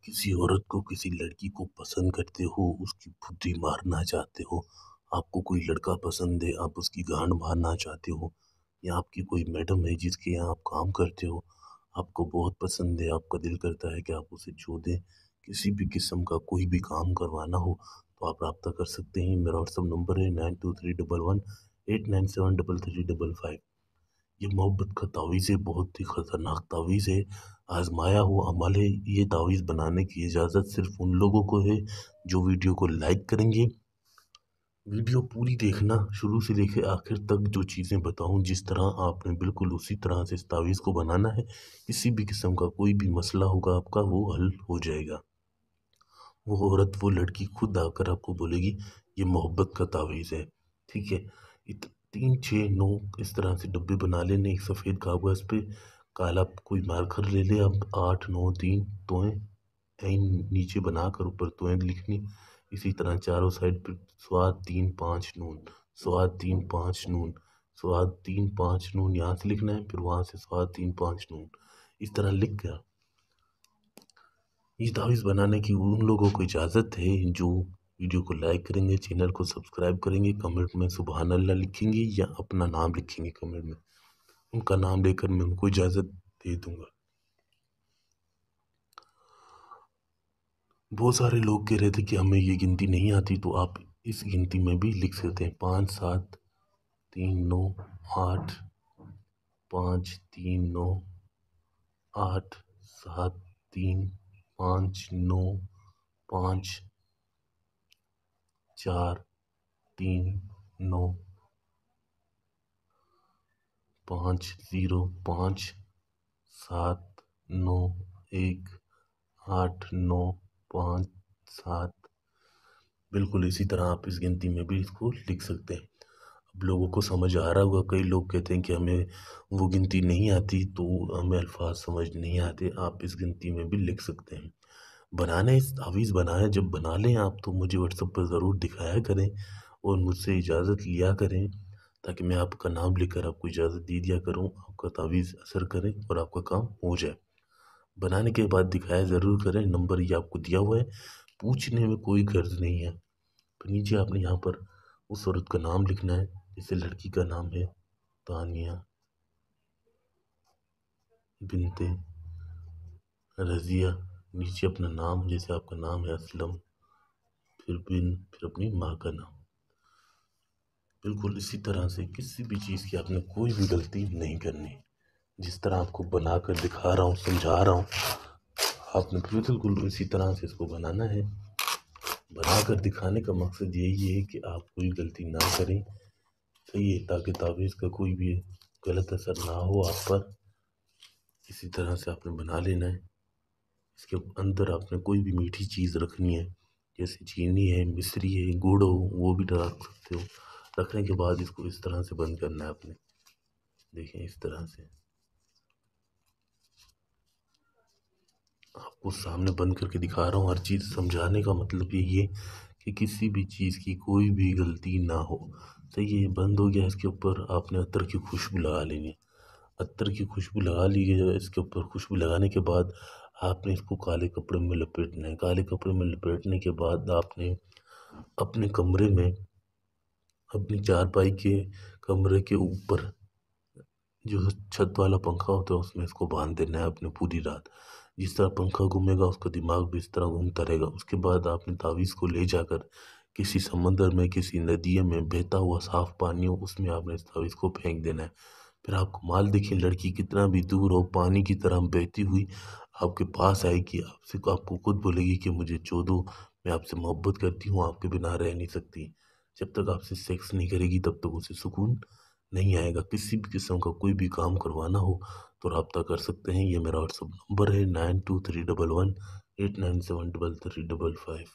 किसी औरत को, किसी लड़की को पसंद करते हो, उसकी बुद्धि मारना चाहते हो, आपको कोई लड़का पसंद है, आप उसकी गांड मारना चाहते हो, या आपकी कोई मैडम है जिसके यहाँ आप काम करते हो, आपको बहुत पसंद है, आपका दिल करता है कि आप उसे छू दें, किसी भी किस्म का कोई भी काम करवाना हो तो आप रब्ता कर सकते हैं। मेरा व्हाट्सअप नंबर है 923118973355। ये मोहब्बत का तावीज़ है, बहुत ही ख़तरनाक तावीज़ है, आजमाया हुआ अमल है। ये तावीज़ बनाने की इजाज़त सिर्फ उन लोगों को है जो वीडियो को लाइक करेंगे। वीडियो पूरी देखना, शुरू से लेकर आखिर तक। जो चीज़ें बताऊं जिस तरह आपने बिल्कुल उसी तरह से इस तावीज़ को बनाना है। किसी भी किस्म का कोई भी मसला होगा आपका, वो हल हो जाएगा। वो औरत, वो लड़की खुद आकर आपको बोलेगी ये मोहब्बत का तावीज़ है। ठीक है, 3 6 9 इस तरह से डब्बे बना लेने, एक सफ़ेद कागज़ पे काला कोई मार्कर ले ले। अब 8 9 3 तोएं ऐन नीचे बनाकर ऊपर तोएं लिखनी। इसी तरह चारों साइड पे स्वाद 3 5 नून, स्वाद 3 5 नून, स्वाद 3 5 नून यहाँ से लिखना है, फिर वहाँ से स्वाद 3 5 नून। इस तरह लिख कर ये तावीज़ बनाने की उन लोगों को इजाज़त है जो वीडियो को लाइक करेंगे, चैनल को सब्सक्राइब करेंगे, कमेंट में सुबहान अल्लाह लिखेंगे या अपना नाम लिखेंगे कमेंट में। उनका नाम लेकर मैं उनको इजाज़त दे दूंगा। बहुत सारे लोग कह रहे थे कि हमें ये गिनती नहीं आती, तो आप इस गिनती में भी लिख सकते हैं। 5 7 3 9 8, 5 3 9 8 7 3 5 9 5 4 3 9 5 0 5 7 9 1 8 9 5 7। बिल्कुल इसी तरह आप इस गिनती में भी इसको लिख सकते हैं। अब लोगों को समझ आ रहा होगा, कई लोग कहते हैं कि हमें वो गिनती नहीं आती, तो हमें अल्फाज समझ नहीं आते। आप इस गिनती में भी लिख सकते हैं। बनाने इस तावीज़ बनाए जब बना लें आप, तो मुझे व्हाट्सएप पर ज़रूर दिखाया करें और मुझसे इजाज़त लिया करें, ताकि मैं आपका नाम लेकर आपको इजाज़त दे दिया करूँ, आपका तावीज़ असर करे और आपका काम हो जाए। बनाने के बाद दिखाया ज़रूर करें। नंबर ये आपको दिया हुआ है, पूछने में कोई गर्ज नहीं है। तो नीचे आपने यहाँ पर उस औरत का नाम लिखना है। जैसे लड़की का नाम है तानिया बिनते रज़िया, नीचे अपना नाम, जैसे आपका नाम है असलम, फिर बिन, फिर अपनी माँ का नाम। बिल्कुल इसी तरह से किसी भी चीज़ की आपने कोई भी गलती नहीं करनी। जिस तरह आपको बनाकर दिखा रहा हूँ, समझा रहा हूँ, आपने बिल्कुल इसी तरह से इसको बनाना है। बनाकर दिखाने का मकसद यही है कि आप कोई गलती ना करें, सही है, ताकि तावीज़ का कोई भी गलत असर ना हो आप पर। इसी तरह से आपने बना लेना है। इसके अंदर आपने कोई भी मीठी चीज़ रखनी है, जैसे चीनी है, मिश्री है, गुड़ हो, वो भी रख सकते हो। रखने के बाद इसको इस तरह से बंद करना है आपने। देखें इस तरह से आपको सामने बंद करके दिखा रहा हूँ। हर चीज़ समझाने का मतलब यही है कि किसी भी चीज़ की कोई भी गलती ना हो। सही है, बंद हो गया। इसके ऊपर आपने अत्तर की खुशबू लगा लेनी है। अत्तर की खुशबू लगा ली है। इसके ऊपर खुशबू लगाने के बाद आपने इसको काले कपड़े में लपेटना है। काले कपड़े में लपेटने के बाद आपने अपने कमरे में, अपनी चारपाई के कमरे के ऊपर जो छत वाला पंखा होता है उसमें इसको बांध देना है अपने पूरी रात। जिस तरह पंखा घूमेगा उसका दिमाग भी इस तरह घूमता रहेगा। उसके बाद आपने तावीज़ को ले जाकर किसी समंदर में, किसी नदी में, बहता हुआ साफ पानी हो, उसमें आपने इस तावीज़ को फेंक देना है। फिर आप कमाल देखिए, लड़की कितना भी दूर हो, पानी की तरह बहती हुई आपके पास आएगी। आपसे आपको खुद बोलेगी कि मुझे छू दो, मैं आपसे मोहब्बत करती हूँ, आपके बिना रह नहीं सकती। जब तक आपसे सेक्स नहीं करेगी तब तक उसे सुकून नहीं आएगा। किसी भी किस्म का कोई भी काम करवाना हो तो रब्ता कर सकते हैं। ये मेरा व्हाट्सअप नंबर है 923118973355।